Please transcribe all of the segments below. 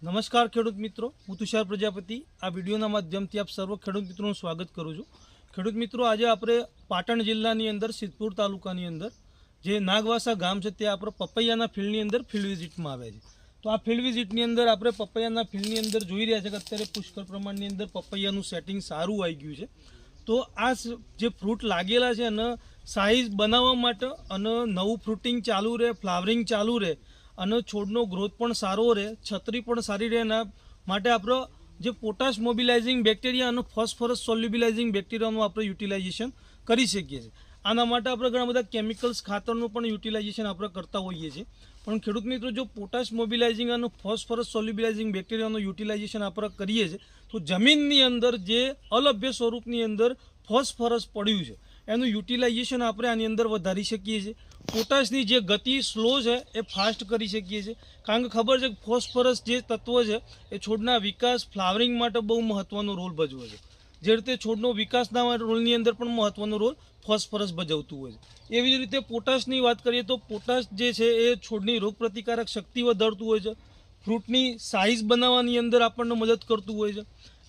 નમસ્કાર ખેડૂત મિત્રો, હું તુષાર પ્રજાપતિ આ વિડીયોના માધ્યમથી આપ સર્વ ખેડૂત મિત્રોનું સ્વાગત કરું છું। ખેડૂત મિત્રો, આજે આપણે પાટણ જિલ્લાની અંદર સિદ્ધપુર તાલુકાની અંદર જે નાગવાસા ગામ છે ત્યાં આપણે પપૈયાના ફિલ્ડની અંદર ફિલ્ડ વિઝિટમાં આવ્યા છે। તો આ ફિલ્ડ વિઝિટની અંદર આપણે પપૈયાના ફિલ્ડની અંદર જોઈ રહ્યા છે કે અત્યારે પુષ્કળ પ્રમાણની અંદર પપૈયાનું સેટિંગ સારું આવી ગયું છે। તો આ જે ફ્રૂટ લાગેલા છે અને સાઇઝ બનાવવા માટે અને નવું ફ્રૂટિંગ ચાલુ રહે, ફ્લાવરિંગ ચાલુ રહે અને છોડનો ગ્રોથ પણ સારો રહે, છત્રી પણ સારી રહે, એના માટે આપણે જે પોટાશ મોબિલાઇઝિંગ બેક્ટેરિયા અને ફોસ્ફરસ સોલ્યુબિલાઇઝિંગ બેક્ટેરિયાનું આપણે યુટિલાઇઝેશન કરી શકીએ છીએ। આના માટે આપણે ઘણા બધા કેમિકલ્સ ખાતરનું પણ યુટિલાઇઝેશન આપણે કરતા હોઈએ છીએ, પણ ખેડૂત મિત્રો જો પોટાશ મોબિલાઇઝિંગ અને ફોસ્ફરસ સોલ્યુબિલાઇઝિંગ બેક્ટેરિયાનું યુટિલાઇઝેશન આપણે કરીએ છીએ તો જમીનની અંદર જે અલભ્ય સ્વરૂપની અંદર ફોસ્ફરસ પડ્યું છે એનું યુટિલાઇઝેશન આપણે આની અંદર વધારી શકીએ છીએ। પોટાશની જે ગતિ સ્લો છે એ ફાસ્ટ કરી શકીએ છીએ, કારણ કે ખબર છે કે ફોસ્ફરસ જે તત્વ છે એ છોડના વિકાસ, ફ્લાવરિંગ માટે બહુ મહત્ત્વનો રોલ ભજવે છે। જે રીતે છોડનો વિકાસના રોલની અંદર પણ મહત્ત્વનો રોલ ફોસ્ફરસ ભજવતું હોય છે। એવી જ રીતે પોટાશની વાત કરીએ તો પોટાશ જે છે એ છોડની રોગપ્રતિકારક શક્તિ વધારતું હોય છે, ફ્રૂટની સાઇઝ બનાવવાની અંદર આપણને મદદ કરતું હોય છે,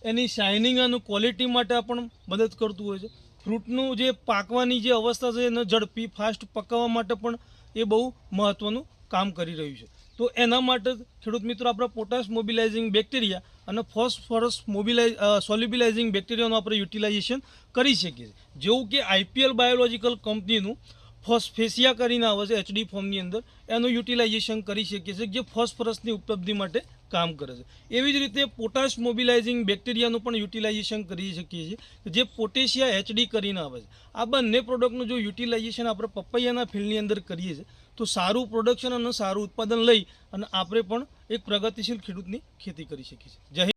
એની શાઇનિંગ અને ક્વોલિટી માટે પણ મદદ કરતું હોય છે। ફ્રૂટનું જે પાકવાની જે અવસ્થા છે એને ઝડપી ફાસ્ટ પકાવવા માટે પણ એ બહુ મહત્ત્વનું કામ કરી રહ્યું છે। તો એના માટે ખેડૂત મિત્રો આપણે પોટાશ મોબિલાઇઝિંગ બેક્ટેરિયા અને ફોસ્ફરસ સોલ્યુબિલાઇઝિંગ બેક્ટેરિયાનું આપણે યુટિલાઇઝેશન કરી શકીએ છીએ। જેવું કે આઈપીએલ બાયોલોજિકલ કંપનીનું ફોસ્ફેસિયા કરીને આવે છે એચડી ફોર્મની અંદર, એનું યુટિલાઇઝેશન કરી શકીએ છીએ જે ફોસ્ફરસની ઉપલબ્ધિ માટે કામ કરે છે। એવી જ રીતે પોટાશ મોબિલાઇઝિંગ બેક્ટેરિયાનું પણ યુટિલાઇઝેશન કરી શકીએ છીએ જે પોટેશિયા એચડી કરીને આવે છે। આ બંને પ્રોડક્ટનું જો યુટિલાઇઝેશન આપણે પપૈયાના ફિલ્ડની અંદર કરીએ છીએ તો સારું પ્રોડક્શન અને સારું ઉત્પાદન લઈ અને આપણે પણ એક પ્રગતિશીલ ખેડૂતની ખેતી કરી શકીએ છીએ। જય હિન્દ।